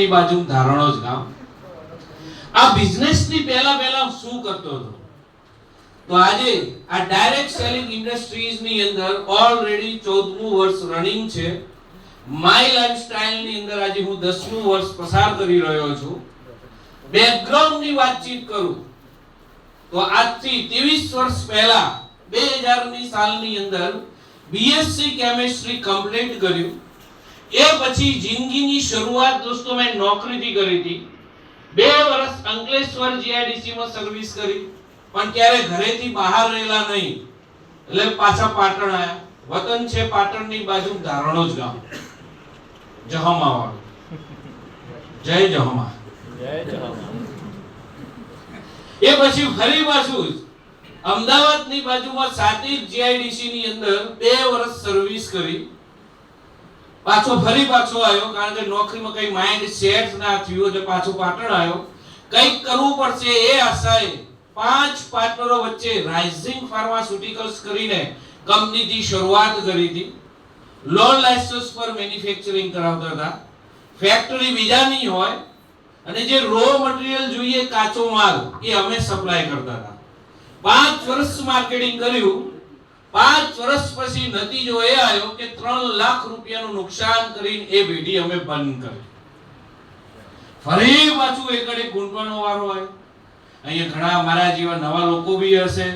ની બાજુ ધારણોજ ગામ. આ બિઝનેસ ની પહેલા શું કરતો હતો? તો આજે આ ડાયરેક્ટ સેલિંગ ઇન્ડસ્ટ્રીઝ ની અંદર ઓલરેડી 14મું વર્ષ રનિંગ છે. માય લાઈફસ્ટાઈલ ની અંદર આજે હું 10મું વર્ષ પસાર કરી રહ્યો છું. બેકગ્રાઉન્ડ ની વાતચીત કરું તો આજથી 23 વર્ષ પહેલા 2000 ની સાલની અંદર બીએસસી કેમિસ્ટ્રી કમ્પ્લીટ કર્યું. એ પછી જિંદગીની શરૂઆત દોસ્તો મેં નોકરીથી કરી હતી. 2 વર્ષ અંકલેશ્વર જીઆઈડીસી માં સર્વિસ કરી, પણ ક્યારે ઘરેથી બહાર રહેલા નહીં, એટલે પાછા પાટણ આયા. વતન છે પાટણની બાજુ ધારણોજ ગામ, જહમા વાળું. જય જહમા. એ પછી ફરી પાછું અમદાવાદની બાજુમાં સાતિજ જીઆઈડીસી ની અંદર 2 વર્ષ સર્વિસ કરી. પાછો આવ્યો, કારણ કે નોકરીમાં કઈ માઇન્ડ સેટ ના થયું એટલે પાછો પાટણ આવ્યો. કંઈક કરવું પડશે એ આશાએ 5 પાર્ટનરો વચ્ચે રાઇઝિંગ ફાર્માસ્યુટિકલ્સ કરીને કંપનીની શરૂઆત કરી હતી. લોન લાયસન્સ પર મેન્યુફેક્ચરિંગ કરાવતા હતા. ફેક્ટરી બીજાની હોય અને જે રો મટીરીયલ જોઈએ કાચો માલ એ અમે સપ્લાય કરતા હતા. 5 વર્ષ માર્કેટિંગ કર્યું. 5 વર્ષ પછી નતીજો એ આવ્યો કે 3 લાખ રૂપિયાનું નુકસાન કરીને એ પેઢી અમે બંધ કરી. ફરી પાછું એકડે ગુંટવાનો વારો આવ્યો. અહીંયા ઘણા મારા જેવા નવા લોકો બી હશે,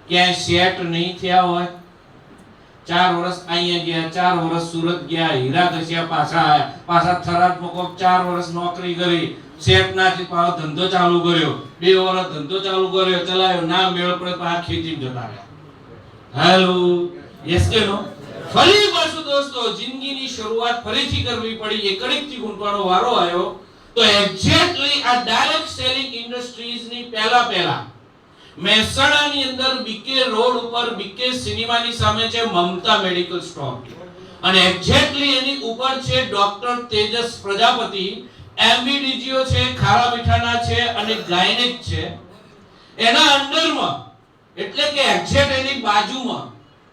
ક્યાંય સેટ નહીં થયા હોય. 4 વર્ષ અહીંયા ગયા, 4 વર્ષ સુરત ગયા, હીરા ઘસ્યા, પાછા આયા, પાછા થરાદમાં કોક 4 વર્ષ નોકરી કરી, સેટ ના થી પાછો ધંધો ચાલુ કર્યો, 2 વર્ષ ધંધો ચાલુ કર્યો, ચલાયો, ના મેળ પડે પાછા ખેતીમાં જતા રહ્યા. હેલો, યસ કે નો? ફરી પાછું દોસ્તો જિંદગીની શરૂઆત ફરીથી કરવી પડી. એકડેકથી ગુંટવાનો વારો આવ્યો. તો એક્ઝેક્ટલી આ ડાયરેક્ટ સેલિંગ ઇન્ડસ્ટ્રીઝ ની પહેલા મહેસાણાની અંદર બીકે રોડ ઉપર બીકે સિનેમાની સામે છે મમતા મેડિકલ સ્ટોર, અને એક્ઝેક્ટલી એની ઉપર છે ડોક્ટર તેજસ પ્રજાપતિ. એમબીડીજીઓ છે, ખારા મીઠાના છે અને ગાયનેક છે. એના અંડરમાં એટલે કે એક્ઝેક્ટ એની બાજુમાં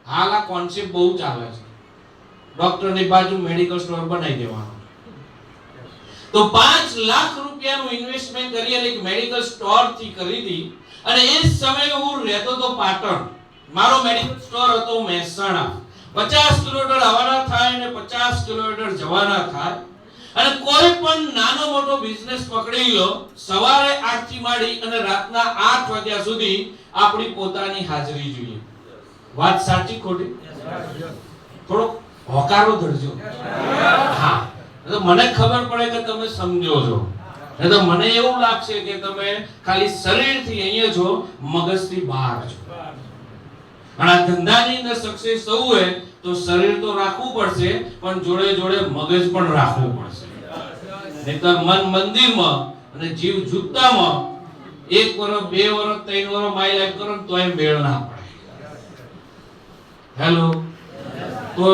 હાલ આ કોન્સેપ્ટ બહુ ચાલે છે, ડોક્ટરની બાજુ મેડિકલ સ્ટોર બનાવી દેવાનો. તો 5 લાખ રૂપિયાનું ઇન્વેસ્ટમેન્ટ કરી અને એક મેડિકલ સ્ટોર થી કરી દી. અને એ સમયે હું રહેતો તો પાટણ, મારો મેડિકલ સ્ટોર હતો મહેસાણા. 50 કિલોમીટર આવવાના થાય અને 50 કિલોમીટર જવાના થાય. અને કોઈ પણ નાનો મોટો બિઝનેસ પકડી લો, સવારે 8 થી માંડી અને રાતના 8 વાગ્યા સુધી આપણી પોતાની હાજરી જોઈએ. વાત સાચી ખોટી? થોડો હોકારો ધરજો. હા, તો મને ખબર પડે કે તમે સમજો છો. નહીં તો મને એવું લાગશે કે તમે ખાલી શરીરથી અહીંયા છો, મગજથી બહાર છો. અને આ ધંધાની અંદર સક્સેસ થવું હોય તો શરીર તો રાખવું પડશે, પણ જોડે જોડે મગજ પણ રાખવું પડશે. નહીંતર મન મંદિરમાં અને જીવ જુત્તામાં 1 વર્ષ 2 વર્ષ 3 વર્ષ માય લાઈફ કરો તોય મેળ ના પડે. હેલો, તો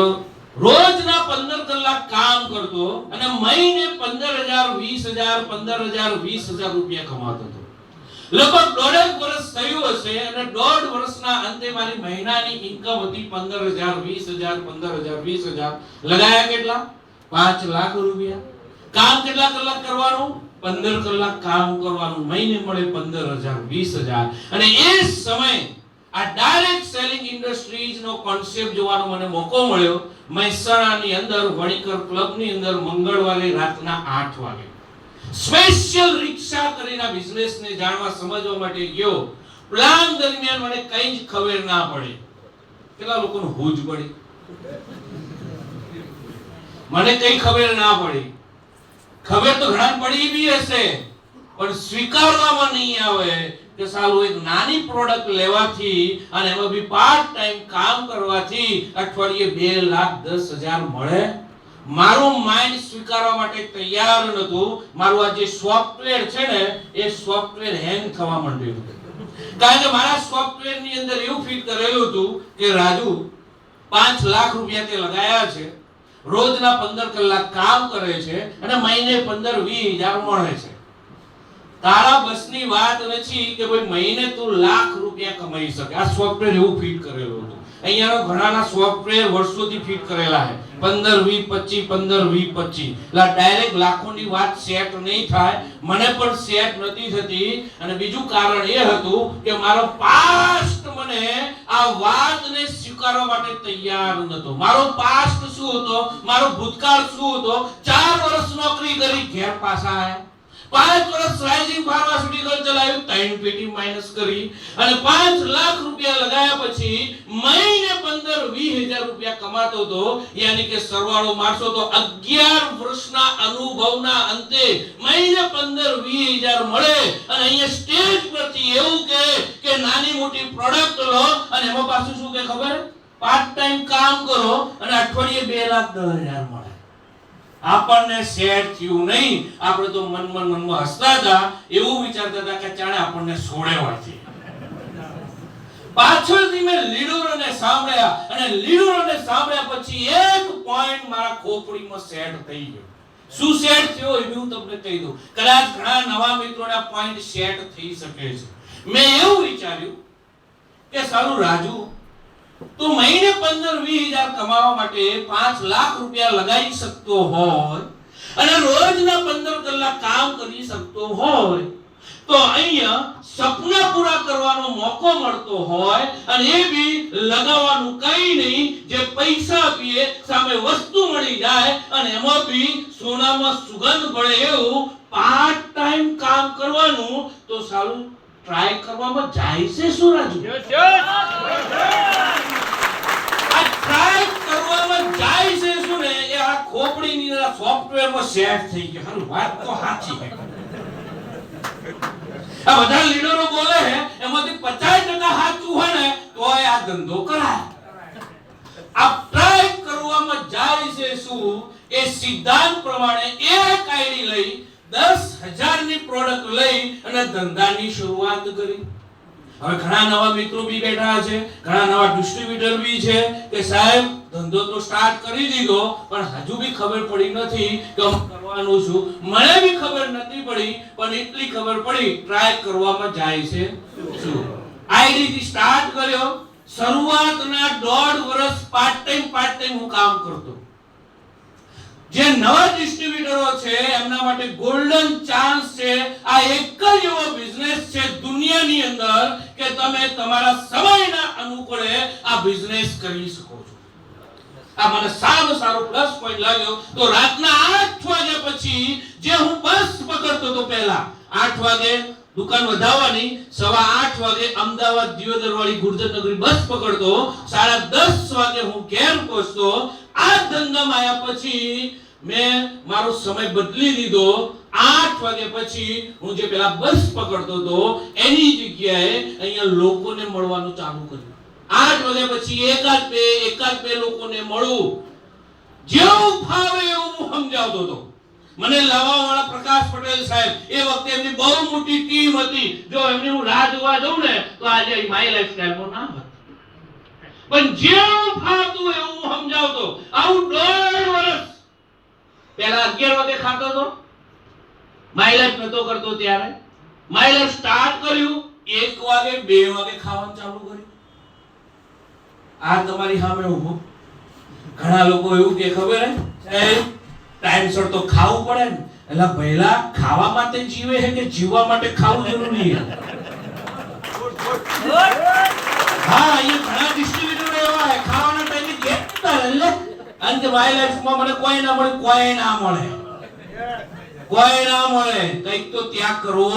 રોજના 15 કલાક કામ કરતો અને મહિને 15,000 20,000 15,000 20,000 રૂપિયા કમાતો હતો. લગભગ 1.5 વર્ષ થયું હશે અને 1.5 વર્ષના અંતે મારી મહિનાની ઇન્કમ હતી 15,000 20,000 15,000 20,000. લગાયા કેટલા? 5 લાખ રૂપિયા. કામ કેટલા કલાક કરવાનું? 15 કલાક કામ કરવાનું. મહિને મળે 15,000 20,000. અને એ સમય આ ડાયરેક્ટ સેલિંગ ઇન્ડસ્ટ્રીઝ નો કોન્સેપ્ટ જોવાનો મને મોકો મળ્યો. મહેસાણાની અંદર વણીકર ક્લબ ની અંદર મંગળવારે રાતના 8 વાગે સ્પેશિયલ રિક્ષા કરીને બિઝનેસ ને જાણવા સમજવા માટે ગયો. પ્લાન દરમિયાન મને કંઈ જ ખબર ના પડી. કેટલા લોકોને હોજ પડી? મને કંઈ ખબર ના પડી. ખબર તો ઘણા પડી બી હશે, પણ સ્વીકારવામાં નહીં આવે કે સાલું એક નાની પ્રોડક્ટ લેવાથી અને એમાં બી પાર્ટ ટાઈમ કામ કરવાથી અઠવાડિયે 2,10,000 મળે. મારું માઇન્ડ સ્વીકારવા માટે તૈયાર નહોતું. મારું આ જે સોફ્ટવેર છે ને એ સોફ્ટવેર હેંગ થવા માંડ્યું. કારણ કે મારા સોફ્ટવેર ની અંદર એવું ફિટ કરેલું હતું કે રાજુ 5 લાખ રૂપિયા તે લગાયા છે, રોજના 15 કલાક કામ કરે છે અને મહિને 15-20,000 મળે છે. તારા બસની વાત નથી કે ભાઈ મહિને તું લાખ રૂપિયા કમાઈ શકે. આ સોફ્ટવેર એવું ફિટ કરેલું હતું. અહીંયા ઘણાના સોફ્ટવેર વર્ષોથી ફિટ કરેલા છે. 15 20 25 15 20 25 એટલે ડાયરેક્ટ લાખોની વાત સેટ નહીં થાય. મને પણ સેટ નથી થતી. અને બીજું કારણ એ હતું કે મારો પાસ્ટ મને આ વાતને સ્વીકારવા માટે તૈયાર નતો. મારો પાસ્ટ શું હતો, મારો ભૂતકાળ શું હતો? 4 વર્ષ નોકરી કરી, ઘેર પાછા આયા. 5 વર્ષ રાઇઝિંગ ફાર્માસ્યુટિકલ ચલાવ્યું, 3 પેટી માઈનસ કરી અને 5 લાખ રૂપિયા લગાયા પછી મહિને 15-20 હજાર રૂપિયા કમાતો હતો. યાની કે સરવાળો મારશો તો 11 વર્ષના અનુભવના અંતે મહિને 15-20 હજાર મળે. અને અહીંયા સ્ટેજ પરથી એવું કે નાની મોટી પ્રોડક્ટ લો અને એમાં પાછું શું કે ખબર, પાર્ટ ટાઈમ કામ કરો અને અઠવાડિયે 2,10,000 મળે. આપણને સેટ થયું નહીં. આપણે તો મનમાં હસતા હતા, એવું વિચારતા હતા કે જાણે આપણને છોડે હોય છે. પાછળથી મેં લીડરોને સાંભળ્યા અને લીડરોને સાંભળ્યા પછી એક પોઈન્ટ મારા ખોપડીમાં સેટ થઈ ગયો. શું સેટ થયો એ હું તમને કહી દઉં. કદાચ ઘણા નવા મિત્રોના પોઈન્ટ સેટ થઈ શકે છે. મેં એવું વિચાર્યું કે સારું રાજુ, તો મહિને 15-20 હજાર કમાવા માટે 5 લાખ રૂપિયા લગાવી શકતો હોય અને રોજના 15 કલાક કામ કરી શકતો હોય તો અહીંયા સપના પૂરા કરવાનો મોકો મળતો હોય અને એ બી લગાવવાનું કઈ નહીં, જે પૈસા આપીએ સામે વસ્તુ મળી જાય અને એમાં બી સોનામાં સુગંધ પડે એવું પાર્ટ ટાઈમ કામ કરવાનું. તો સારું ટ્રાય કરવામાં જાય છે શું રાજુ? ટ્રાય કરવામાં જાય છે શું ને એ આ ખોપડીની સોફ્ટવેરમાં સેટ થઈ ગયો. હારું, વાત તો સાચી છે. આ બધા લીડરો બોલે છે એમાંથી 50% સાચું હોય ને તો આ ધંધો કરાય. આ ટ્રાય કરવામાં જાય છે શું એ સિદ્ધાંત પ્રમાણે એક આઈડી લઈ 10,000 ની પ્રોડક્ટ લઈ અને ધંધાની શરૂઆત કરી. હવે ઘણા નવા મિત્રો બી બેઠા છે, ઘણા નવા ડિસ્ટ્રીબ્યુટર બી છે કે સાહેબ ધંધો તો સ્ટાર્ટ કરી દીધો પણ હજુ બી ખબર પડી નથી કે હું કરવાનું છું. મને બી ખબર નથી પડી પણ એટલી ખબર પડી ટ્રાય કરવામાં જાય છે શું. આઈડી થી સ્ટાર્ટ કર્યો. શરૂઆતના 1.5 વર્ષ પાર્ટ ટાઈમ હું કામ કરતો. જે નવા ડિસ્ટ્રીબ્યુટરો છે એમના માટે ગોલ્ડન ચાન્સ છે. આ એક જ એવો બિઝનેસ છે દુનિયાની અંદર કે તમે તમારા સમયના અનુકૂળે આ બિઝનેસ કરી શકો છો. આ મને સારો પ્લસ પોઈન્ટ લાગ્યો. તો રાતના 8 વાગ્યા પછી જે હું બસ પકડતો તો, પહેલા 8 વાગે દુકાન વધાવવાની, 8:15 વાગે અમદાવાદ દિયોદર વાળી ગુર્જરનગરી બસ પકડતો, 10:30 વાગે હું ઘેર પહોંચતો. આ ધંધામાં આવ્યા પછી મેં મારો સમય બદલી દીધો. 8 વાગ્યા પછી હું જે પેલા બસ પકડતો હતો એની જગ્યાએ અહીંયા લોકોને મળવાનું ચાલુ કર્યું. 8 વાગ્યા પછી એકાદ બે લોકોને મળું. જેવું ફાવે એવું હું સમજાવતો હતો. મને લાવવાવાળા પ્રકાશ પટેલ સાહેબ, એ વખતે એમની બહુ મોટી ટીમ હતી. જો એમની હું રાહ જોવા જઉં ને તો આજે માય લાઈફસ્ટાઈલનું નામ હતું. પણ જેવું ફાવતું એવું હું સમજાવતો. આવું 1.5 વર્ષ પહેલા 11 વાગે ખાતો હતો, માઇલેજ નતો કરતો. ત્યારે માઇલેજ સ્ટાર્ટ કર્યું 1 વાગે 2 વાગે ખાવાનું ચાલુ કર્યું. આ તમારી સામે ઊભો. ઘણા લોકો એવું કે ખબર હે ટાઈમસર તો ખાવું પડે ને. એટલે પહેલા ખાવા માટે જીવે છે કે જીવવા માટે ખાવું જરૂરી છે? હા, એ ઘણા ડિસ્ટ્રીબ્યુટર એવા છે ખાવાના ટાઈમે કેટલા એટલે અંત માય લાઈફમાં મને કોઈ ના મળે કંઈક તો ત્યાગ કરવો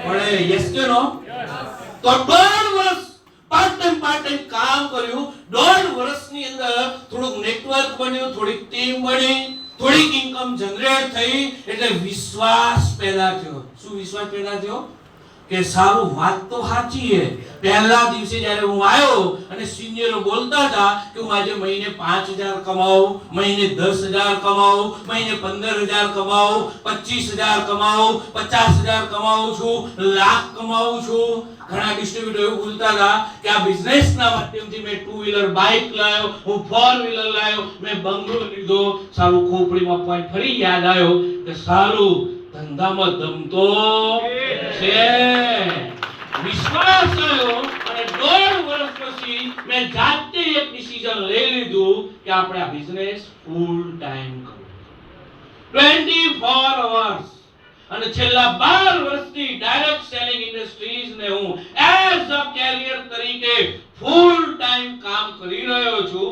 પડે. યસ કે નો? તો 1.5 વર્ષ પાર્ટ ટાઈમ કામ કર્યું. 1.5 વર્ષની અંદર થોડુંક નેટવર્ક બન્યું, થોડીક ટીમ બની, થોડીક ઇન્કમ જનરેટ થઈ એટલે વિશ્વાસ પેદા થયો. શું વિશ્વાસ પેદા થયો? કે સારું, વાત તો સાચી છે. પહેલા દિવસે જ્યારે હું આવ્યો અને સિનિયરો બોલતા હતા કે હું આજે મહિને 5,000 કમાઉં, મહિને 10,000 કમાઉં, મહિને 15,000 કમાઉં, 25,000 કમાઉં, 50,000 કમાઉં છું, લાખ કમાઉં છું. ઘણા ડિસ્ટ્રીબ્યુટર એવું બોલતા હતા કે આ બિઝનેસના માધ્યમથી મેં 2 વ્હીલર બાઇક લાવ્યો, હું 4 વ્હીલર લાવ્યો, મેં બંગલો લીધો. સારું, ખોપડીમાં પોઈન્ટ ફરી યાદ આવ્યો કે સારું ધંધામાં દમ તો છે. વિશ્વાસ આવ્યો પછી મેં જાતે એક ડિસિઝન લઈ લીધું કે આપણે આ બિઝનેસ ફૂલ ટાઈમ કરવો, 24 અવર્સ. અને છેલ્લા 12 વર્ષથી ડાયરેક્ટ સેલિંગ ઇન્ડસ્ટ્રીઝ ને હું એઝ અ કેરિયર તરીકે ફૂલ ટાઈમ કામ કરી રહ્યો છું.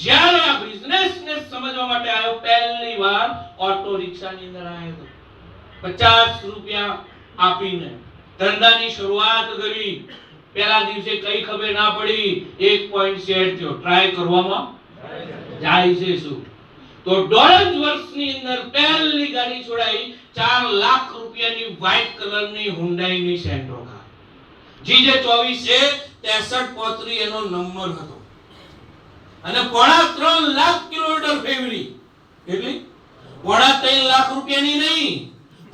જ્યારે આ બિઝનેસ ને સમજવા માટે આવ્યો, પહેલી વાર ઓટો રિક્ષાની અંદર આવ્યો, 50 રૂપિયા આપીને ધંધાની શરૂઆત કરી. પહેલા દિવસે કઈ ખબર ના પડી, 1 પોઈન્ટ સેટ થયો. ટ્રાય કરવામાં જાય છે શું? તો 1.5 વર્ષની અંદર પહેલી ગાડી છોડાઈ, 4 લાખ રૂપિયાની વ્હાઇટ કલરની હુન્ડાઈની સેન્ટ્રો કાર, GJ 2463 એનો નંબર હતો અને 3.5 લાખ કિલોમીટર ફેરવી. કેટલી? 3.5 લાખ રૂપિયાની નહીં,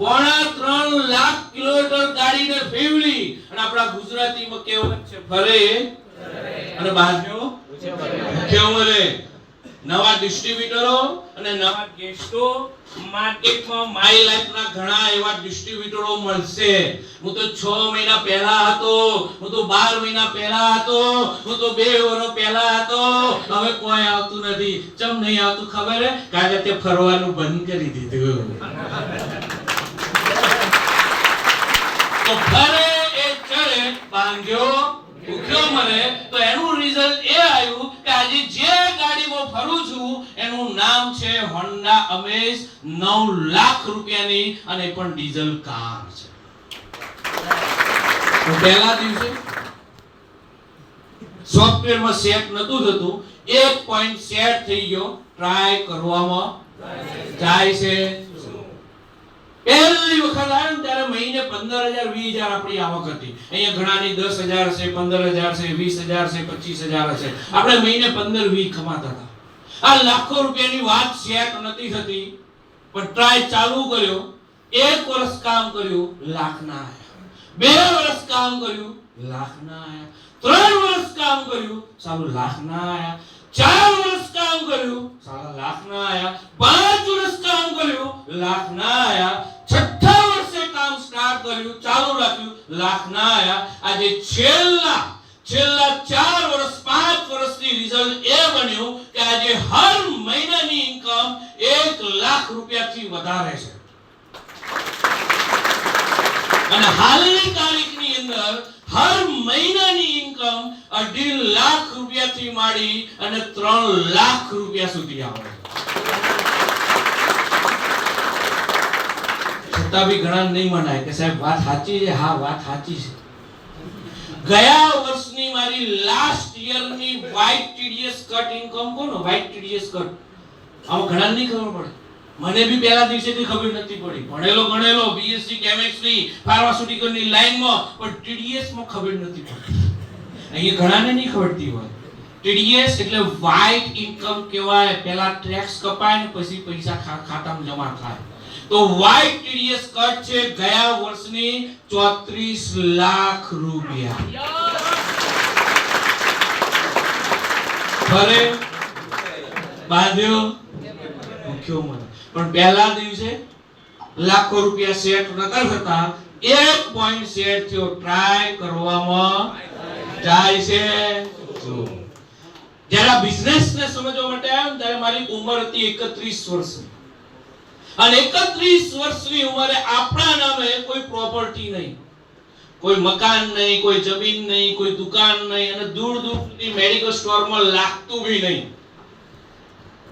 3.5 લાખ કિલોમીટર ગાડીને ફેરવી. અને આપણા ગુજરાતીમાં કહેવત છે, ફરે અને બાજુ કેવું રે. નવા ડિસ્ટ્રીબ્યુટરો અને નવા ગેસ્ટો માર્કેટમાં માય લાઈફના ઘણા એવા ડિસ્ટ્રીબ્યુટરો મળશે. હું તો 6 મહિના પહેલા હતો, હું તો 12 મહિના પહેલા હતો, હું તો 2 વર્ષ પહેલા હતો. હવે કોઈ આવતું નથી. ચમ નહીં આવતું ખબર હે? કારણ કે તે ફરવાનું બંધ કરી દીધું. તો ફરે એ ચડે, બાંધ્યો ભૂખ્યો મરે. તો એનું રિઝલ્ટ એ આવ્યું કે આજે જે ગાડીમાં ફરું છું એનું નામ છે હોન્ડા અમેઝ, 9 લાખ રૂપિયાની, અને પણ ડીઝલ કાર છે. તો પહેલા દિવસે સોફ્ટવેરમાં સેટ નતું થતું, 1 પોઈન્ટ સેટ થઈ ગયો. ટ્રાય કરવામાં જાય છે. પહેલી વખત આવ્યો ને ત્યારે મહિને 15,000 20,000 આપણી આવક હતી. અહીંયા ઘણાની 10,000 છે, 15,000 છે, 20,000 છે, 25,000 છે. આપણે મહિને 15-20 કમાતા હતા. આ લાખો રૂપિયાની વાત સેટ નથી થતી, પણ ટ્રાય ચાલુ કર્યો. 1 વર્ષ કામ કર્યું, લાખ ના આયા. 2 વર્ષ કામ કર્યું, લાખ ના આયા. 3 વર્ષ કામ કર્યું, સાલું લાખ ના આયા. 4 વર્ષ કામ કર્યું, સાલા લાખ ના આયા. 5 વર્ષ કામ કર્યું, લાખ ના આયા. 6થા વર્ષે કામ સ્ટાર્ટ કર્યું, ચાલુ રાખ્યું, લાખ ના આયા. આજે છેલ્લા 4 વર્ષ 5 વર્ષની રિઝલ્ટ એ બન્યું કે આજે હર મહિનાની ઇન્કમ 1 લાખ રૂપિયાથી વધારે છે. અને હાલની તારીખની અંદર હર મહિનાની ઇન્કમ 2.5 લાખ રૂપિયાથી માંડી અને 3 લાખ રૂપિયા સુધી આવે છે. છતાં બી ઘણા નહીં મનાય કે સાહેબ વાત સાચી છે. હા, વાત સાચી છે. ગયા વર્ષની મારી લાસ્ટ યરની વ્હાઇટ TDS કટ ઇન્કમ કોનો? વ્હાઇટ TDS કટ આમાં ઘણા નહીં ખબર પડે. મને બી પહેલા દિવસેથી ખબર નથી પડી. ભણેલો BSc કેમિસ્ટ્રી ફાર્માસ્યુટિકલની લાઈનમાં, પણ TDS માં ખબર નથી પડતી. અહીંયા ઘણાને નહીં ખબરતી હોય. TDS એટલે વ્હાઇટ ઇન્કમ કહેવાય. પહેલા ટેક્સ કપાય ને પછી પૈસા ખાતામાં જમા થાય. તો વ્હાઇટ TDS કટ છે ગયા વર્ષની 34 લાખ રૂપિયા. ફરે બાંધ્યો ભૂખ્યો મરે. પણ પહેલા દિવસે લાખો રૂપિયા સેટ નકર થતા, 1 પોઈન્ટ સેટ થયો. ટ્રાય કરવામાં જાય છે. જ્યારે બિઝનેસ ને સમજવા માટે આવ્યો ત્યારે મારી ઉંમર હતી 31 વર્ષની. અને 31 વર્ષની ઉંમરે આપણા નામે કોઈ પ્રોપર્ટી નહીં, કોઈ મકાન નહીં, કોઈ જમીન નહીં, કોઈ દુકાન નહીં, અને દૂર સુધી મેડિકલ સ્ટોરમાં લાગતું બી નહીં.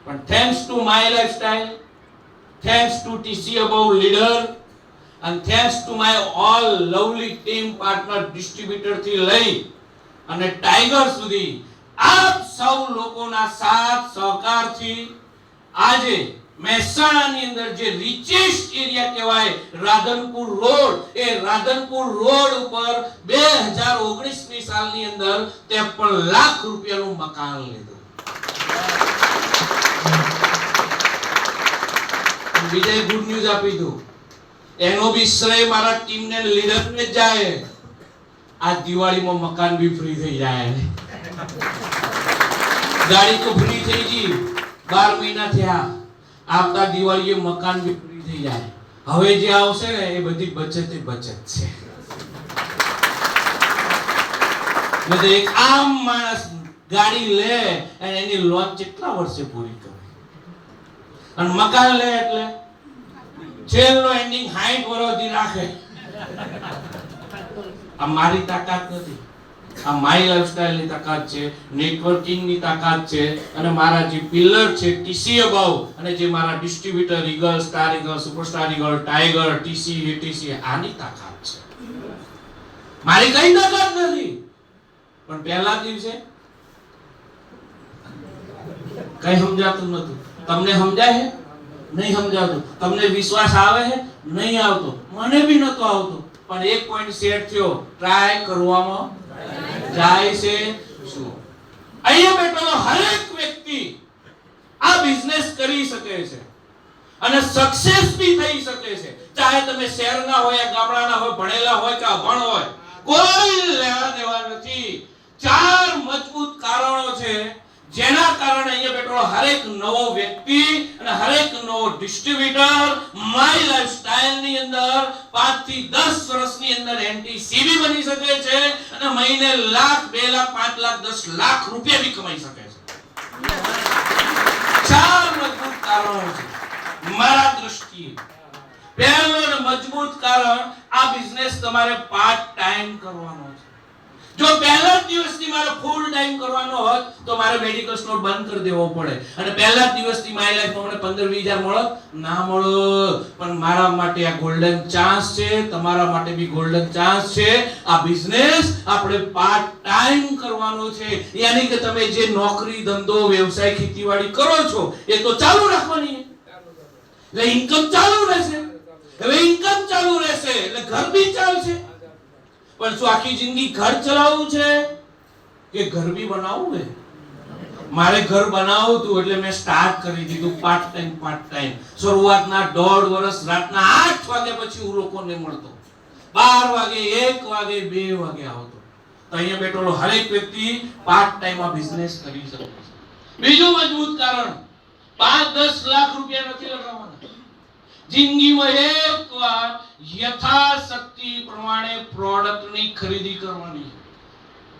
પણ thanks to my lifestyle, thanks to TC Above leader, and thanks to my all lovely team partner distributor થી લઈ અને ટાઈગર સુધી આપ સૌ લોકોના સાથ સહકારથી આજે મહેસાણાની અંદર જે રિચેસ્ટ એરિયા કહેવાય રાધનપુર રોડ, એ રાધનપુર રોડ ઉપર 2019ની સાલની અંદર 53 લાખ રૂપિયાનું મકાન લીધું. બીજા ગુડ ન્યૂઝ આપી દઉં, એનો બી શ્રેય મારા ટીમને લીડરને જ જાય. આ દિવાળીમાં મકાન બી ફ્રી થઈ જાય. ગાડી તો ફ્રી થઈ ગઈ, 12 મહિના થયા. આવતા દિવાળીએ મકાન બી ફ્રી થઈ જાય. હવે જે આવશે ને એ બધી બચત છે. મેં તો એક આમ માણસ ગાડી લે અને એની લોન કેટલા વર્ષે પૂરી કરે, અને મકાન લે એટલે છેલ્લો એન્ડિંગ 60 વર્ષથી રાખે. આ મારી તાકાત નથી, આ માય લાઈફસ્ટાઈલ ની તાકાત છે, નેટવર્કિંગ ની તાકાત છે, અને મારા જે પિલર છે ટીસી અબાઉ, અને જે મારા distributor eagle, star eagle, superstar eagle, tiger, TC, ATC, આની તાકાત છે. મારી કઈ તાકાત નથી. પણ પહેલા દિવસે કઈ સમજાતું નતું. તમને સમજાય છે? નહીં સમજાતું. તમને વિશ્વાસ આવે છે? નહીં આવતો. મને બી નતો આવતો. પણ એક પોઈન્ટ સેટ થયો, ટ્રાય કરવામાં જાય છે શું. અહીંયા બેઠેલો હરેક વ્યક્તિ આ બિઝનેસ કરી શકે છે અને સક્સેસ બી થઈ શકે છે. ચાહે તમે શહેરના હોય, ગામડાના હોય, ભણેલા હોય કે અભણ હોય, કોઈ લેવા દેવા નથી. 4 મજબૂત કારણો છે જેના કારણે અહીંયા બેઠેલો હરેક નવો વ્યક્તિ અને હરેક નવો ડિસ્ટ્રીબ્યુટર માય લાઈફસ્ટાઈલ ની અંદર 5 થી 10 વર્ષની અંદર એનટીસીબી બની શકે છે અને મહિને લાખ, 2 લાખ, 5 લાખ, 10 લાખ રૂપિયા બી કમાઈ શકે છે. 4 મજબૂત કારણો છે મારા દ્રષ્ટિએ. પહેલું મજબૂત કારણ, આ બિઝનેસ તમારે પાર્ટ ટાઈમ કરવાનો છે. જો પહેલા જ દિવસથી મારે ફૂલ ટાઈમ કરવાનો હોત તો મારે મેડિકલ સ્ટોર બંધ કરી દેવો પડે, અને પહેલા જ દિવસથી મારી લાઈફમાં મને 15-20 હજાર મળત ના મળત. પણ મારા માટે આ ગોલ્ડન ચાન્સ છે, તમારા માટે બી ગોલ્ડન ચાન્સ છે. આ બિઝનેસ આપણે પાર્ટ ટાઈમ કરવાનો છે. યાની કે તમે જે નોકરી, ધંધો, વ્યવસાય, ખેતીવાડી કરો છો એ તો ચાલુ રાખવાની છે, એટલે ઇન્કમ ચાલુ રહેશે. હવે ઇન્કમ ચાલુ રહેશે એટલે ઘર બી ચાલશે. પણ શું આખી જિંદગી ઘર ચલાવવું છે કે ઘર બી બનાવવું છે? મારે ઘર બનાવવું હતું એટલે મેં સ્ટાર્ટ કરી દીધું પાર્ટ ટાઈમ. શરૂઆતના 1.5 વર્ષ રાતના 8 વાગ્યા પછી હું લોકોને મળતો, 12 વાગે, 1 વાગે, 2 વાગે આવતો. તો અહીંયા બેઠેલો હરેક વ્યક્તિ પાર્ટ ટાઈમ આ બિઝનેસ કરી શકે છે. બીજું મજબૂત કારણ, 5-10 લાખ રૂપિયા નથી લગાવવાના. જિંદગીમાં એકવાર યથાશક્તિ પ્રમાણે પ્રોડક્ટની ખરીદી કરવાની.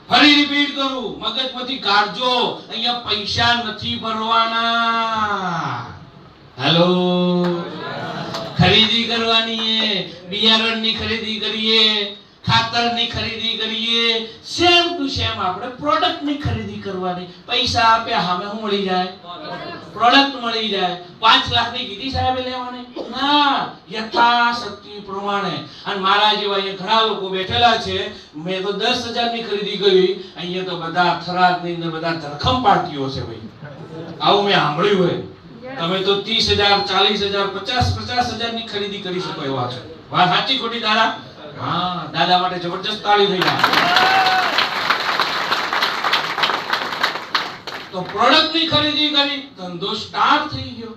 ફરી રિપીટ કરું, મગજમાંથી કાઢજો, અહીંયા પૈસા નથી ભરવાના. હેલો, ખરીદી કરવાની છે. બિયારણની ખરીદી કરીએ, ખાતરની ખરીદી કરીએ, સેમ ટુ સેમ આપણે પ્રોડક્ટની ખરીદી કરવાની. પૈસા આપ્યા સામે શું મળી જાય? પ્રોડક્ટ મળી જાય. 5 લાખની કીધી સાહેબે લેવાની ના, યથાશક્તિ પ્રમાણે. અને મારા જેવા અહીંયા ઘણા લોકો બેઠેલા છે, મેં તો 10,000 ની ખરીદી કરી. અહીંયા તો બધા થરાદની અંદર બધા ધરખમ પાર્ટીઓ છે ભાઈ, આવું મેં સાંભળ્યું હોય. તમે તો 30,000, 40,000, 50,000 ની ખરીદી કરી શકો એવા છે. વાત સાચી ખોટી દાદા? હા, દાદા માટે જબરજસ્ત તાળી થઈ જાય. તો પ્રોડક્ટ ની ખરીદી કરી, ધંધો સ્ટાર્ટ થઈ ગયો.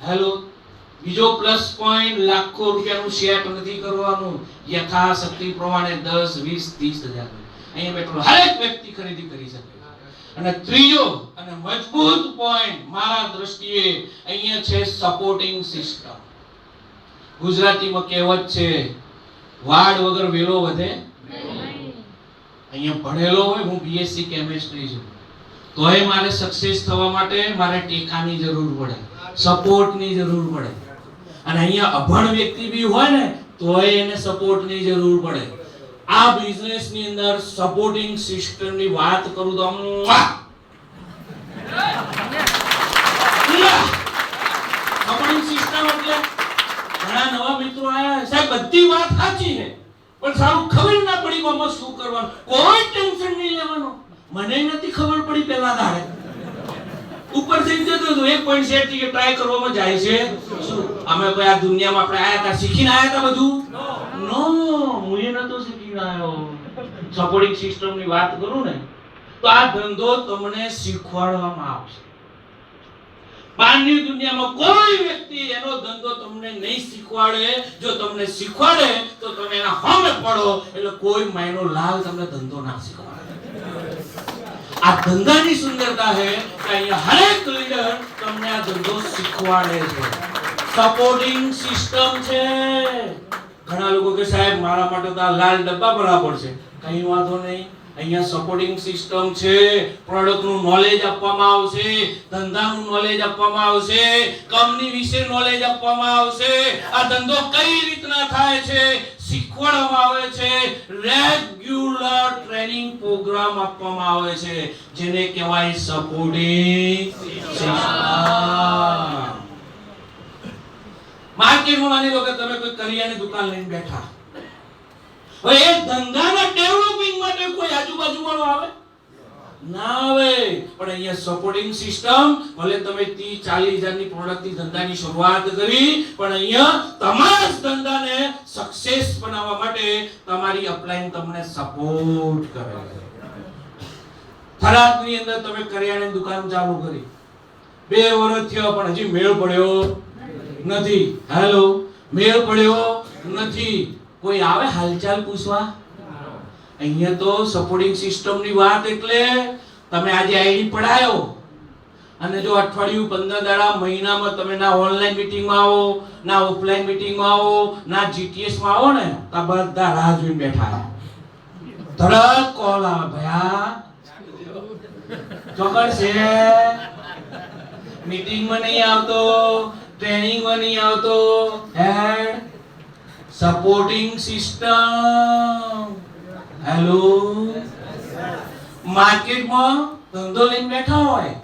હેલો, બીજો પ્લસ પોઈન્ટ, લાખો રૂપિયાનું સેટ નથી કરવાનું. યથાશક્તિ પ્રમાણે 10, 20, 30,000 અહીંયા બેઠો હરેક વ્યક્તિ ખરીદી કરી શકે. અને ત્રીજો અને મજબૂત પોઈન્ટ મારા દ્રષ્ટિએ અહીંયા છે સપોર્ટિંગ સિસ્ટમ. ગુજરાતીમાં કહેવત છે, વાડ વગર વેલો વધે નહીં. અહીંયા ભણેલો હોય, હું બીએસસી કેમિસ્ટ્રી છું, તોય મારે સક્સેસ થવા માટે મારે ટેકાની જરૂર પડે, સપોર્ટની જરૂર પડે. અને અહીંયા અભણ વ્યક્તિ બી હોય ને તોય એને સપોર્ટની જરૂર પડે. આ બિઝનેસની અંદર સપોર્ટિંગ સિસ્ટમની વાત કરું તો સપોર્ટિંગ સિસ્ટમ એટલે ઘણા નવા મિત્રો આયા, સાહેબ બધી વાત સાચી છે પણ સારું ખબર ના પડી આમાં શું કરવાનું. કોઈ ટેન્શન નહીં લેવાનું. મને નથી ખબર પડી પહેલા દાડે, ઉપર થઈ જતો તો એક પોઈન્ટ સેટ થી ટ્રાય કરવામાં જાય છે શું. અમે કોઈ આ દુનિયામાં આપણે આયા હતા શીખીને આયા હતા બધું? નો, હું એ નતો શીખીને આવ્યો. સપોર્ટિંગ સિસ્ટમ ની વાત કરું ને તો આ ધંધો તમને શીખવાડવામાં આવશે. બહારની દુનિયામાં કોઈ વ્યક્તિ એનો ધંધો તમને નહીં શીખવાડે. જો તમને શીખવાડે તો તમે એના સામે પડો, એટલે કોઈ માયનો લાલ તમને ધંધો ના શીખવાડે. આ ધંધાની સુંદરતા છે કે અહીંયા હરેક લીડર તમને આ ધંધો શીખવાડે છે. સપોર્ટિંગ સિસ્ટમ છે. ઘણા લોકો કે સાહેબ મારા માટે તો આ લાલ ડબ્બા બરાબર છે. કઈ વાંધો નહીં, અહીંયા સપોર્ટિંગ સિસ્ટમ છે, પ્રોડક્ટ નું નોલેજ આપવામાં આવશે, ધંધાનું નોલેજ આપવામાં આવશે, કંપની વિશે નોલેજ આપવામાં આવશે, આ ધંધો કઈ રીતના થાય છે શીખવાડવામાં આવે છે, રેગ્યુલર ટ્રેનિંગ પ્રોગ્રામ આપવામાં આવે છે જેને કહેવાય સપોર્ટિંગ સિસ્ટમ. માર્કેટમાં માની લો કે તમે કોઈ કરિયાની દુકાન લઈને બેઠા, હવે એ ધંધાના ડેવલપિંગ માટે કોઈ આજુબાજુ વાળો આવે ના આવે, પણ અહીંયા સપોર્ટિંગ સિસ્ટમ, ભલે તમે 30-40 હજારની પ્રોડક્ટની ધંધાની શરૂઆત કરી, પણ અહીંયા તમારા જ ધંધાને સક્સેસ બનાવવા માટે તમારી અપલાઈન તમને સપોર્ટ કરે. થરાદની અંદર તમે કરિયાણાની દુકાન ચાલુ કરી, 2 વર્ષ થયા પણ હજી મેળ પડ્યો નથી. હેલો, મેળ પડ્યો નથી. કોઈ આવે હાલચાલ પૂછવા? અહીંયા તો સપોર્ટિંગ સિસ્ટમની વાત એટલે તમે આજે આઈડી પડાયો અને જો અઠવાડિયું 15 દાડા મહિનામાં તમે ના ઓનલાઈન મીટિંગમાં આવો, ના ઓફલાઈન મીટિંગમાં આવો, ના જીટીએસ માં આવો ને, તો બધા રાહ જોઈને બેઠા. તરત કોલ આવે, ભયા ચોકડ છે, મીટિંગમાં નહીં આવતો, ટ્રેનિંગમાં નહીં આવતો, હેડ સપોર્ટિંગ સિસ્ટમ. હેલો, માર્કેટમાં ધંધો લઈને બેઠા હોય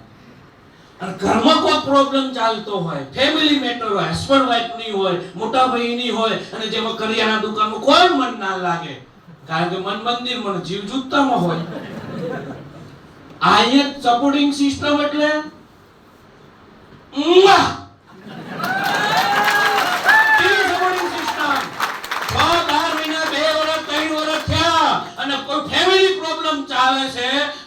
અને ઘરમાં કોઈ પ્રોબ્લેમ ચાલતો હોય, ફેમિલી મેટર હોય, હસબન્ડ વાઈફ ની હોય, મોટા ભાઈ ની હોય, અને જેમાં કરિયાણા દુકાનમાં કોઈ મન ના લાગે, કારણ કે મન મંદિરમાં જીવ જુત્તામાં હોય. અહીંયા સપોર્ટિંગ સિસ્ટમ એટલે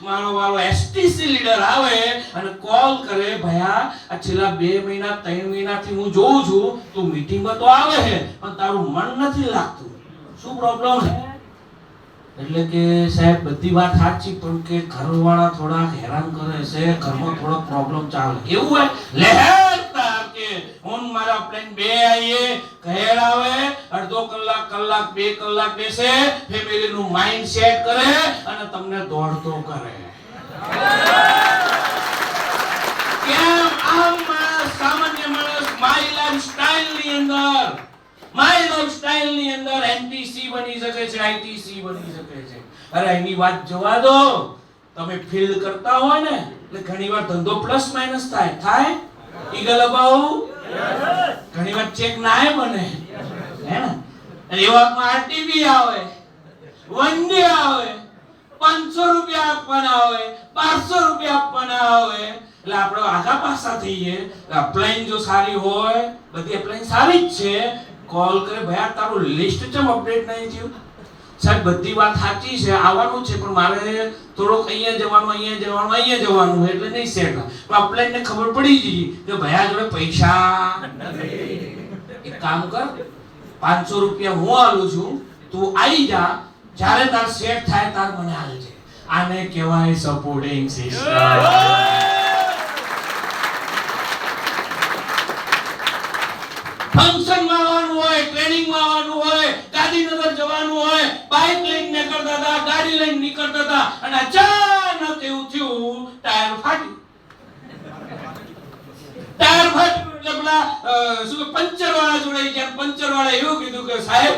મારો વાળો એસટીસી લીડર આવે અને કોલ કરે, ભયા આ છેલ્લા 2 મહિના 3 મહિનાથી હું જોઉં છું તું મીટિંગમાં તો આવે છે પણ તારું મન નથી લાગતું, શું પ્રોબ્લેમ છે? એટલે કે સાહેબ બધી વાત સાચી, પણ કે ઘરવાળા થોડા હેરાન કરે છે, ઘરમાં થોડો પ્રોબ્લેમ ચાલે. કેવું હોય લહેરતા કે હું મારા પ્લેન 2 આવીએ, ઘેર આવે, અડધો કલાક 2 કલાક બેસે, ફેમિલી નું માઇન્ડ સેટ કરે અને તમને દોડતો કરે. કેમ? આમ સામાન્ય માણસ માય લાઈફસ્ટાઈલ ની અંદર એનટીસી બની શકે છે, આઈટીસી બની શકે છે. અરે એની વાત જવા દો, તમે ફીલ્ડ કરતા હોય ને એટલે ઘણીવાર ધંધો પ્લસ માઈનસ થાય. ઈગલ અબાઉ ઘણીવાર ચેક નાય બને, હે ને? અને એવામાં આરટીબી આવે, વનડે આવે, 500 રૂપિયા આપવાના આવે, 500 રૂપિયા આપવાના આવે, એટલે આપણે આગા પાછા થઈએ. અપલાઈન જો સારી હોય, બધી અપલાઈન સારી જ છે, કોલ કરે, ભયા તારું લિસ્ટ કેમ અપડેટ નહીં થયું? સાહેબ બધી વાત સાચી છે, આવવાનું છે, પણ મારે થોડોક અહીંયા જવાનું એટલે નહીં સેટ. પણ અપલાઈન ને ખબર પડી ગઈ કે ભયા જોડે પૈસા નથી. એક કામ કર, 500 રૂપિયા હું આલું છું, તું આવી જા, જ્યારે તાર સેટ થાય તાર મને આલજે. આને કહેવાય સપોર્ટિંગ સિસ્ટમ. ફંક્શનમાં આવવાનું હોય, ટ્રેનિંગમાં આવવાનું હોય, ગાંધીનગર જવાનું હોય, બાઇક લઈને નીકળતા હતા, ગાડી લઈને નીકળતા હતા અને અચાનક એવું થયું ટાયર ફાટ્યું. એટલે પેલા પંચર વાળા જોડે ગયા, પંચર વાળા એવું કીધું કે સાહેબ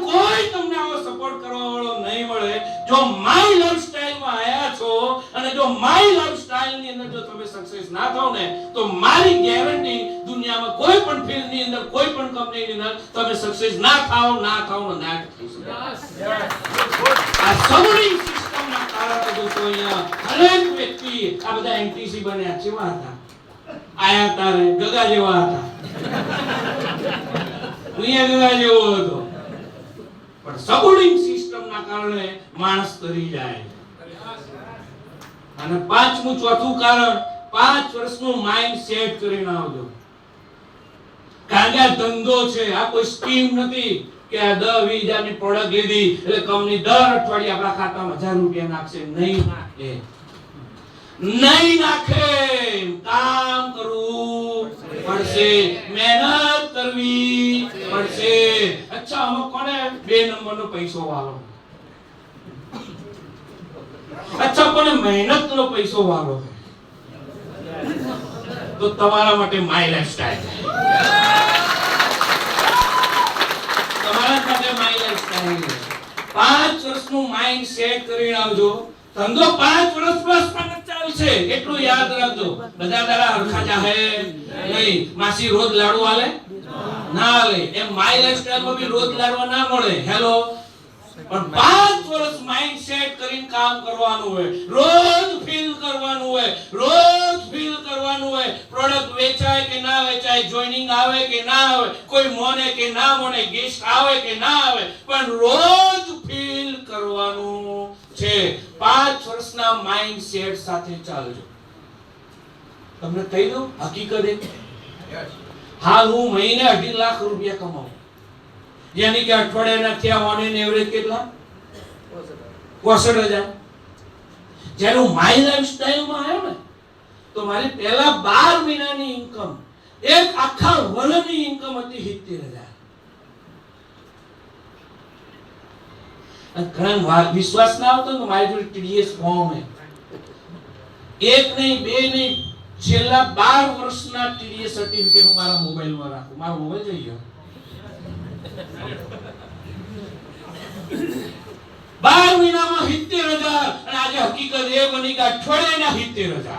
કોઈ તમને આવો સપોર્ટ કરવા વાળો નહીં મળે. જો માય લાઈફસ્ટાઈલ માં આયા છો અને જો માય લાઈફસ્ટાઈલ ની અંદર જો તમે સક્સેસ ના થાવ ને, તો મારી ગેરંટી દુનિયામાં કોઈ પણ ફિલ્ડ ની અંદર, કોઈ પણ કંપની ની અંદર તમે સક્સેસ ના થાવ ના થઈ શકે. આ સપોર્ટિંગ સિસ્ટમ ના કારણે દોસ્તો અહીંયા દરેક વ્યક્તિ આ બધા એનટીસી બન્યા છે. હતા આયા તારે ગગા જેવા હતા, હું ગગા જેવો હતો, પણ સપોર્ટિંગ સિસ્ટમ ના કારણે માણસ તરી જાય. અને ચોથું કારણ, 5 વર્ષનું માઇન્ડ સેટ કરીને આવજો. કારણ કે આ ધંધો છે, આ કોઈ સ્કીમ નથી કે આ 10-20 હજારની પ્રોડક્ટ લીધી એટલે કંપની દર અઠવાડિયે આપણા ખાતામાં 1000 રૂપિયા નાખશે. નહીં નાખે. કામ કરવું પડશે, મહેનત કરવી પડશે. અચ્છા, અમે કોને 2 નંબરનો પૈસો વાળો? મહેનતનો પૈસો વાળો છે તો તમારા માટે માય લાઈફસ્ટાઈલ છે. તમારા માટે માય લાઈફસ્ટાઈલ છે. 5 વર્ષનું માઇન્ડ સેટ કરીને આવજો. ધંધો 5 વર્ષ બસ પણ ચાલશે, એટલું યાદ રાખજો. બધા તારા હરખા જાહે નહીં. માસી રોજ લાડુ આલે ના આલે, એમ માય લાઈફસ્ટાઈલ માં બી રોજ લાડવા ના મળે. હેલો, પણ 5 વર્ષ માઇન્ડ સેટ કરીને કામ કરવાનું હોય, રોજ ફીલ કરવાનું હોય, રોજ ફીલ કરવાનું હોય. પ્રોડક્ટ વેચાય કે ના વેચાય, જોઈનિંગ આવે કે ના આવે, કોઈ મોને કે ના મોને, ગેસ્ટ આવે કે ના આવે, પણ રોજ ફીલ કરવાનું છે. 5 વર્ષના માઇન્ડ સેટ સાથે ચાલજો. તમને કહી દઉં હકીકત એક, હાલ હું મહિને 2.5 લાખ રૂપિયા કમાઉં, यानी कि अठवाडियाना थया ऑन एन एवरेज કેટલા 65000. જ્યારે હું માય લાઈફસ્ટાઈલ માં આવ્યો ને તો મારી પહેલા 12 મહિનાની ઇન્કમ એક આખા વર્ષની ઇન્કમ હતી 70000. ઘણા વિશ્વાસ ના આવતો તો મારી જોડે ટીડીએસ ફોર્મ હે, એક નહીં બે નહીં, છેલ્લા 12 વર્ષના ટીડીએસ સર્ટિફિકેટ હું મારા મોબાઈલમાં રાખું. મારો મોબાઈલ જોઈ ગયો 12 મહિનામાં 70000 અને આજે હકીકત એ બની કે અઠવાડિયાના 70000.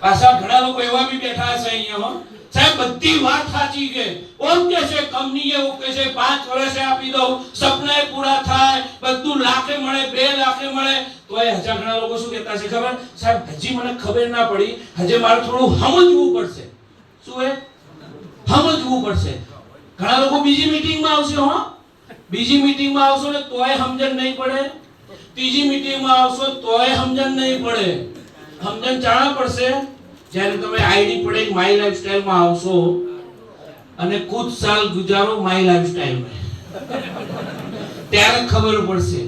પાછા ઘણા લોકો એવા બી બેઠા છે અહીંયા, સાહેબ બધી વાત સાચી છે, ઓકે છે, કંપનીએ ઓકે છે, 5 વર્ષે આપી દઉં, સપનાએ પૂરા થાય, બધું લાખે મળે, 2 લાખે મળે. તો એ હજાર ઘણા લોકો શું કહેતા છે ખબર, સાહેબ હજી મને ખબર ના પડી, હજી મારે થોડું સમજવું પડશે. શું હે? સમજવું પડશે. ઘણા લોકો બીજી મીટિંગમાં આવશે, હો બીજી મીટિંગમાં આવશો ને તોય સમજણ નહીં પડે, ત્રીજી મીટિંગમાં આવશો તોય સમજણ નહીં પડે. સમજણ ચાણા પડશે જ્યારે તમે આઈડી પડે માય લાઈફસ્ટાઈલ માં આવશો અને કુછ સાલ ગુજારો માય લાઈફસ્ટાઈલ में, ત્યારે ખબર પડશે.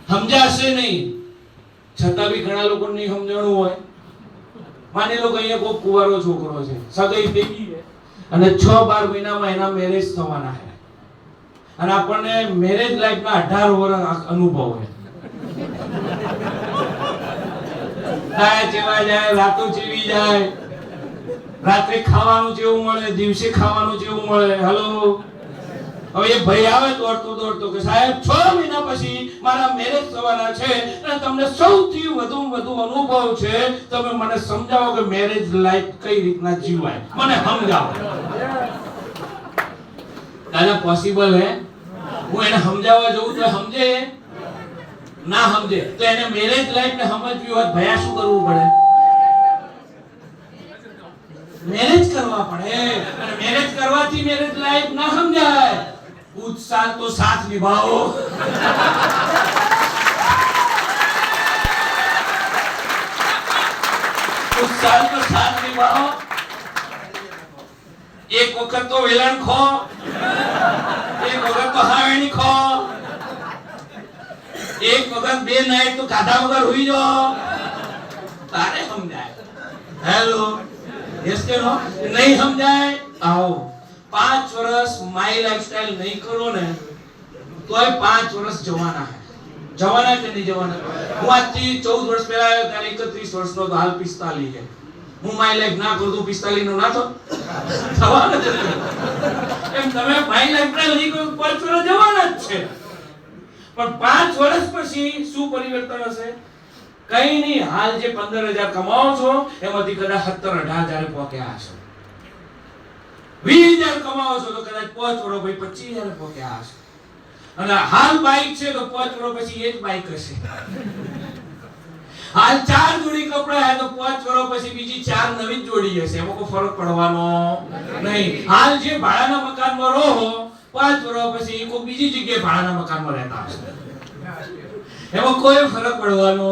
સમજાશે નહીં, છતાં બી ઘણા લોકો નહીં સમજણું હોય. માની લો કે અહીંયા કોઈ કુંવારો છોકરો છે, સગાઈ થઈ ગઈ છે અને 6-12 મહિનામાં એના મેરેજ થવાના છે અને આપણને મેરેજ લાઈફના 18 વર્ષ અનુભવ છે. દાય જેવા જાય, રાતો જેવી જાય, રાત્રે ખાવાનું જેવું મળે, દિવસે ખાવાનું જેવું મળે. હેલો, હવે એ ભાઈ આવે દોડતો કે સાહેબ 6 મહિના પછી મારા મેરેજ થવાના છે અને તમને સૌથી વધુ અનુભવ છે, તમે મને સમજાવો કે મેરેજ લાઈફ કઈ રીતના જીવાય, મને સમજાવો. દાદા પોસિબલ હે? હું એને સમજાવવા જઉં તો સમજે ના સમજે? તો એને મેરેજ લાઈફ ને સમજવી હોય ભયા શું કરવું પડે? મેરેજ કરવા પડે. અને મેરેજ કરવાથી મેરેજ લાઈફ ના સમજાય. कुछ साल तो साथ निभाओ. कुछ साल तो साथ निभाओ. एक वक्त तो वेलण खो, एक वक्त तो हावेणी खो, एक वक्त 2 नाइट तो खाधा वगर हुई जो तारे समझाए. हेलो, यस के नो? नहीं समझाए आओ. 5 વર્ષ માય લાઈફસ્ટાઈલ નહીં કરો ને તોય 5 વર્ષ જવાના છે. જવાના કે નહીં જવાના? હું આજથી 14 વર્ષ પહેલા આવ્યો ત્યારે 31 વર્ષનો તો હાલ 45 છે. હું માય લાઈફ ના કરું તો 45 નો ના તો થવાના જ નથી. એમ તમે માય લાઈફસ્ટાઈલ નહીં કરો 5 વર્ષ જવાના જ છે. પણ 5 વર્ષ પછી શું પરિવર્તન હશે? કઈ નહીં. હાલ જે 15000 કમાવો છો એમાંથી કદાચ 17-18 પહોંચ્યા હશે. 20000 કમાવો છો તો કદાચ 5 વર્ષ પછી 25000 પહોંચ્યા હશે. અને હાલ બાઈક છે તો 5 વર્ષ પછી એ જ બાઈક હશે. હાલ 4 જોડી કપડા હે તો 5 વર્ષ પછી બીજી 4 નવી જોડી હશે. એમાં કોઈ ફરક પડવાનો નહીં. હાલ જે ભાડાના મકાનમાં રહો 5 વર્ષ પછી કોઈ બીજી જગ્યાએ ભાડાના મકાનમાં રહેતા હશે. એમાં કોઈ ફરક પડવાનો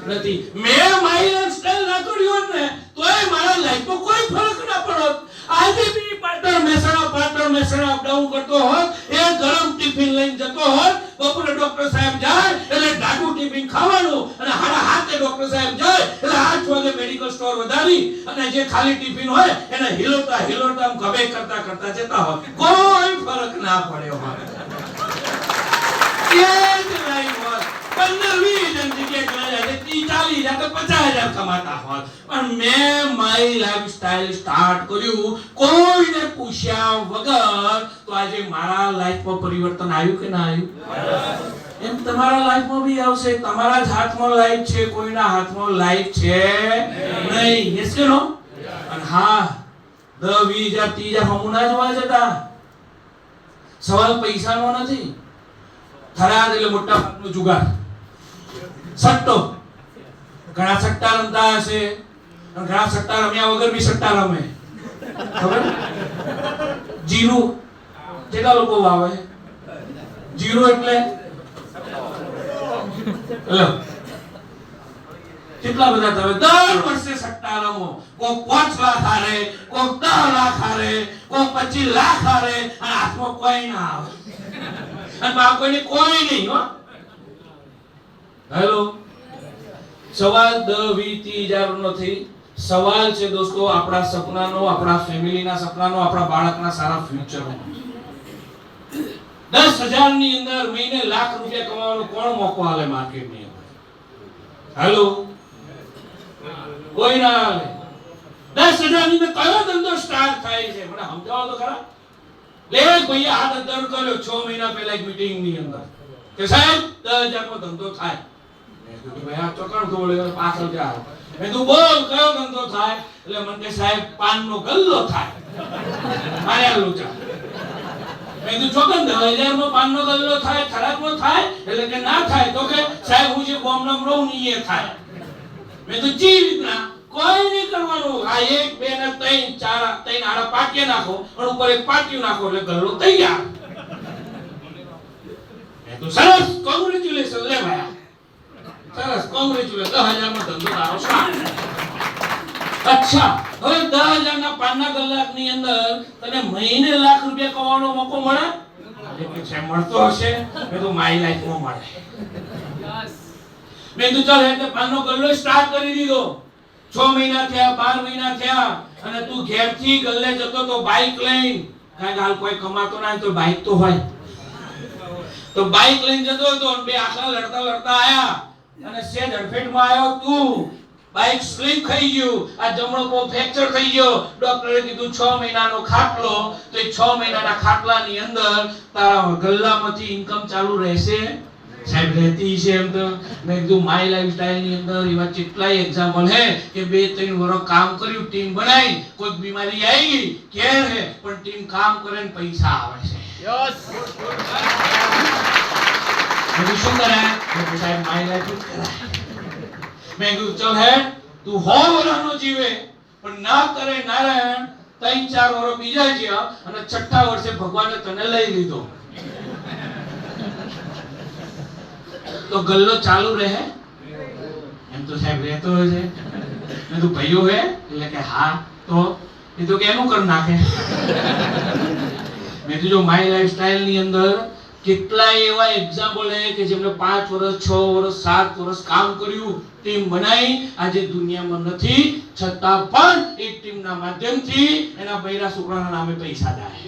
નથી. મેં માય લાઈફસ્ટાઈલ ના કર્યો ને તોય મારા લાઈફમાં કોઈ ફરક ના પડત. આજે બી પાટણ મહેસાણા અપડાઉન કરતો હોત, એ ગરમ ટિફિન લઈને જતો હોત, બપોરે ડોક્ટર સાહેબ જાય એટલે ડાડુ ટિફિન ખાવાનું અને 7:30 ડોક્ટર સાહેબ જાય એટલે 8 વાગે મેડિકલ સ્ટોર વધારી અને જે ખાલી ટિફિન હોય એને હિલોતા હિલોતા ગભે કરતા કરતા જતા હોય, કોઈ ફરક ના પડ્યો હોય. એ જ લાઈફ હોય. 15-20 જગ્યાએ 30-40 તો 50,000 કમાતા હોત. પણ મેં મારી લાઈફસ્ટાઈલ સ્ટાર્ટ કર્યું કોઈને પૂછ્યા વગર. તો આજે મારા લાઈફમાં પરિવર્તન આવ્યું કે ના આવ્યું? એમ તમારા લાઈફમાં બી આવશે. તમારા જ હાથમાં લાઈફ છે, કોઈના હાથમાં લાઈફ છે નહીં. યસ કે નો? અને હા, 10-20,000 30,000 હમું ના જોવા જતા. સવાલ પૈસાનો નથી. થરાદ એટલે મોટા ભાગનો જુગાર, સટ્ટો. ઘણા સટ્ટા રમતા હશે, ઘણા સટ્ટા રમ્યા વગર બી સટ્ટા રમે. ખબર? જીરું કેટલા લોકો વાવે? જીરું એટલે કેટલા બધા તમે દર વર્ષે સટ્ટા રમો. કોક 5 લાખ હારે, કોક 10 લાખ હારે, કોક 25 લાખ હારે, અને હાથમાં કોઈ ના આવે. અને બાકોને કોઈ નહીં હો. હેલો, સવાલ 10-20-30,000 નથી. સવાલ છે દોસ્તો આપણા સપનાનો, આપણા ફેમિલીના સપનાનો, આપણા બાળકના સારા ફ્યુચરનો. 10,000 ની અંદર મહિને લાખ રૂપિયા કમાવાનો કોણ મોકો આલે માર્કેટની અંદર? હેલો, કોઈ ના આલે. 10,000 ની અંદર કયો ધંધો સ્ટાર્ટ થાય છે? મને સમજાવો તો ખરા. લે ભાઈ આ ધંધો કર્યો 6 મહિના પહેલા એક મીટિંગ ની અંદર કે સાહેબ 10,000 નો ધંધો થાય. મેં કીધું ભાઈ આ ચોકણ બોલે પાછળ જા. મેં તું બોલ કયો ધંધો થાય? એટલે મને કે સાહેબ પાનનો ગલ્લો થાય. માર્યા લોચા. મેં કીધું ચોકન 10,000 માં પાનનો ગલ્લો થાય, ખરાબમાં થાય? એટલે કે ના થાય. તો કે સાહેબ હું જે બોમ્બનો રહું ની એ થાય. મેં તો ચી રીતના? કોઈ નહીં કરવાનું. આ 1 2 ને 3 4 3 આડા પાટિયા નાખો અને ઉપર એક પાટિયું નાખો એટલે ગલ્લો તૈયાર. મેં તો સરસ, કોંગ્રેચ્યુલેશન. લે ભાઈ સરસ, કોંગ્રેચ્યુલેશન. 10,000 માં ધંધો તારો સ્ટાર્ટ. અચ્છા, હવે 10,000 ના પાનના કલાકની અંદર તને મહિને લાખ રૂપિયા કમાવાનો મોકો મળે? એટલે છે મળતો હશે. મેં તો મારી લાઈફમાં મળે. મેં તો ચાલ એટલે પાનનો ગલ્લો સ્ટાર્ટ કરી દીધો. 6 મહિના થયા, 12 મહિના થયા, અને તું ઘેરથી ગલ્લે જતો તો બાઇક લઈને. કારણ કે હાલ કોઈ કમાતો ના તો બાઇક તો હોય. તો બાઇક લઈને જતો હતો અને બે આખા લડતા લડતા આયા અને સેજ અડફેટમાં આવ્યો તું. બાઇક સ્લીપ થઈ ગયું, આ જમણો પગ ફ્રેક્ચર થઈ ગયો. ડોક્ટરે કીધું 6 મહિનાનો ખાટલો. તો એ 6 મહિનાના ખાટલાની અંદર તારા ગલ્લામાંથી ઇન્કમ ચાલુ રહેશે? સાહેબ રહેતી છે એમ તો. મેં કીધું માય લાઈફસ્ટાઈલ ની અંદર એવા કેટલાય એક્ઝામ્પલ હે કે 2-3 વર્ષ કામ કર્યું, ટીમ બનાવી, કોઈ બીમારી આવી ગઈ, કેર હે, પણ ટીમ કામ કરે ને પૈસા આવે છે. યસ. મેં શું કરાય? મેં સાહેબ માય લાઈફ જ કરાય. મેં કીધું ચલ હે તું 100 વર્ષનો જીવે પણ ના કરે નારાયણ. 3-4 વર્ષ બીજા જ્યાં અને 6થા વર્ષે ભગવાને તને લઈ લીધો. તો ગલ્લો ચાલુ રહે? એમ તો સાહેબ રહેતો હોય છે. મેં તો ભાઈઓ હે એટલે કે હા. તો એ તો કેનું કર નાખે. મેં તો જો માય લાઈફસ્ટાઈલ ની અંદર કેટલાય એવા એક્ઝામ્પલ હે કે જેમણે 5 વર્ષ 6 વર્ષ 7 વર્ષ કામ કર્યું, ટીમ બનાવી, આજે દુનિયામાં નથી, છતાં પણ એ ટીમના માધ્યમથી એના બૈરા છોકરાના નામે પૈસા જાય.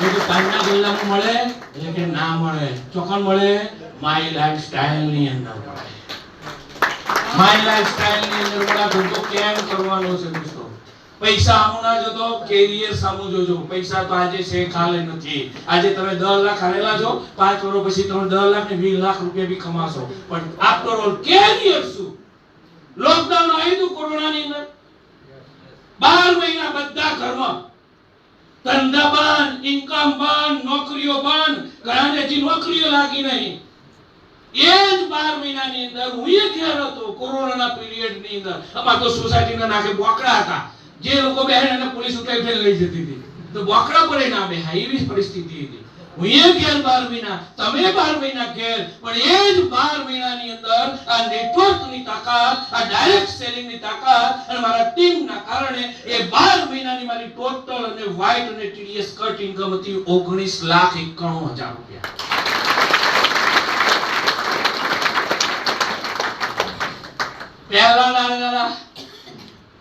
એ તો પાનના ગલ્લામાં મળે એટલે કે ના મળે. ચોકન મળે? માય લાઈફસ્ટાઈલ ની અંદર મળે. માય લાઈફસ્ટાઈલ ની અંદર બડા ધંધો કેમ કરવાનો છે દોસ્તો? પૈસા સામુ ના જોતો, કેરિયર સામુ જોજો. પૈસા તો આજે છે, કાલે નથી. આજે તમે 10 લાખ હારેલા છો, 5 વર્ષ પછી તમે 10 લાખ ને 20 લાખ રૂપિયા બી કમાશો. પણ આફ્ટર ઓલ કેરિયર શું? લોકડાઉન આવ્યું કોરોના ની અંદર, 12 મહિના બધા ઘરમાં, ધંધા બંધ, ઇન્કમ બંધ, નોકરીઓ બંધ. ઘણાને હજી નોકરીઓ લાગી નહીં. એ જ 12 મહિનાની અંદર હું એ ઘેર હતો કોરોનાના પીરિયડ ની અંદર. અમાર તો સોસાયટીના નાકે બોકડા હતા. જે લોકો બહેન અને પોલીસ ઉઠાઈ લઈ જતી હતી, તો બોકડા પડે ના બેહા, એવી પરિસ્થિતિ હતી. હું એ ઘેર 12 મહિના, તમે 12 મહિના ઘેર. પણ એ જ 12 મહિનાની અંદર આ નેટવર્કની તાકાત, આ ડાયરેક્ટ સેલિંગની તાકાત અને મારા ટીમના કારણે એ 12 મહિનાની મારી ટોટલ અને વ્હાઇટ અને ટીડીએસ કટ ઇન્કમ હતી 19,91,000 રૂપિયા. પહેલા નાના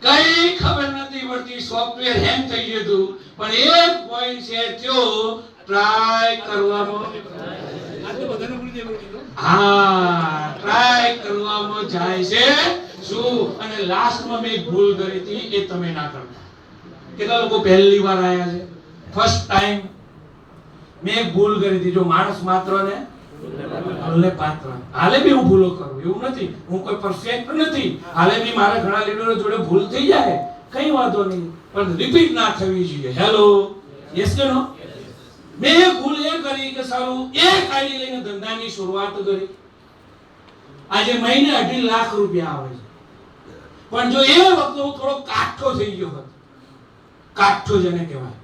કઈ ખબર નથી પડતી, સોફ્ટવેર હેંગ થઈ ગયું હતું, પણ એક પોઈન્ટ છે त्यो ટ્રાય કરવામાં, હા ટ્રાય કરવામાં જાય છે શું, અને લાસ્ટમાં મેં એક ભૂલ કરી હતી એ તમે ના કરતા. કેટલા લોકો પહેલી વાર આયા છે, ફર્સ્ટ ટાઈમ? મેં એક ભૂલ કરી હતી. જો માણસ માત્ર ને ભૂલને પાત્ર, હાલે બી હું ભૂલો કરું, એવું નથી, હું કોઈ પરફેક્ટ નથી, હાલે બી મારા ઘણા લીડરો જોડે ભૂલ થઈ જાય, કઈ વાંધો નહીં, પણ રિપીટ ના થવી જોઈએ. હેલો, યસ કે નો? મેં એક ભૂલ એ કરી કે સારું એક આઈડી લઈને ધંધાની શરૂઆત કરી, આજે મહિને 2.5 લાખ રૂપિયા આવે છે, પણ જો એ વખતે હું થોડો કાઠો થઈ ગયો હોત, કાઠો જેને કહેવાય,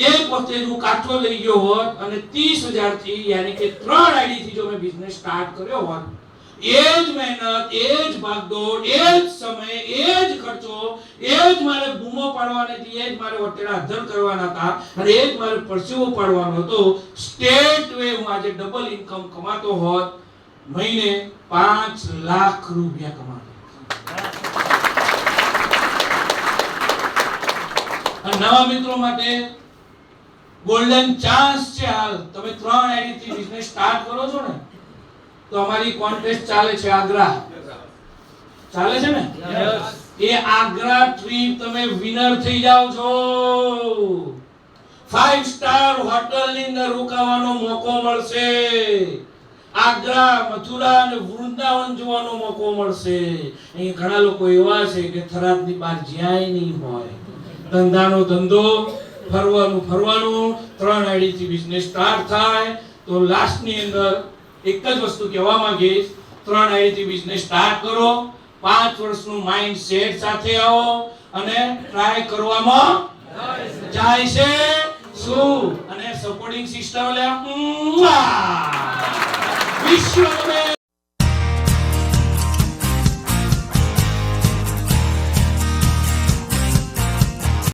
એક વખતે હું કાઠો લઈ ગયો હોત અને 30,000 થી યાની કે 3 આઈડી થી જો મેં બિઝનેસ સ્ટાર્ટ કર્યો હોત, એ જ મહેનત, એ જ ભાગદોડ, એ જ સમય, એ જ ખર્ચો, એ જ મારે બૂમો પાડવાની હતી, એ જ મારે વટેડા અધર કરવાના હતા, અને એ જ મારે પરસેવો પાડવાનો હતો, સ્ટેટ વે હું આજે ડબલ ઇન્કમ કમાતો હોત, મહિને 5 લાખ રૂપિયા કમાતો. અને નવા મિત્રો માટે ગોલ્ડન ચાન્સ છે. હાલ તમે 3 આઈડી થી બિઝનેસ સ્ટાર્ટ કરો છો ને, તો અમારી કોન્ટેસ્ટ ચાલે છે, આગ્રા ચાલે છે ને, એ આગ્રા ટ્રીપ તમે વિનર થઈ જાવ છો. 5 સ્ટાર હોટલ ની અંદર રોકાવાનો મોકો મળશે, આગ્રા, મથુરા અને વૃંદાવન જોવાનો મોકો મળશે. અહીં ઘણા લોકો એવા છે કે થરાદની બહાર જ્યાંય નહીં હોય, ધંધાનો ધંધો, ફરવાનું 3 આઈડી થી બિઝનેસ સ્ટાર્ટ થાય. તો લાસ્ટ ની અંદર એક જ વસ્તુ કહેવા માંગીશ, 3 આઈડી થી બિઝનેસ સ્ટાર્ટ કરો, 5 વર્ષનું માઇન્ડ સેટ સાથે આવો અને ટ્રાય કરવામાં જાય છે શું, અને સપોર્ટિંગ સિસ્ટમ લે વિશ્વ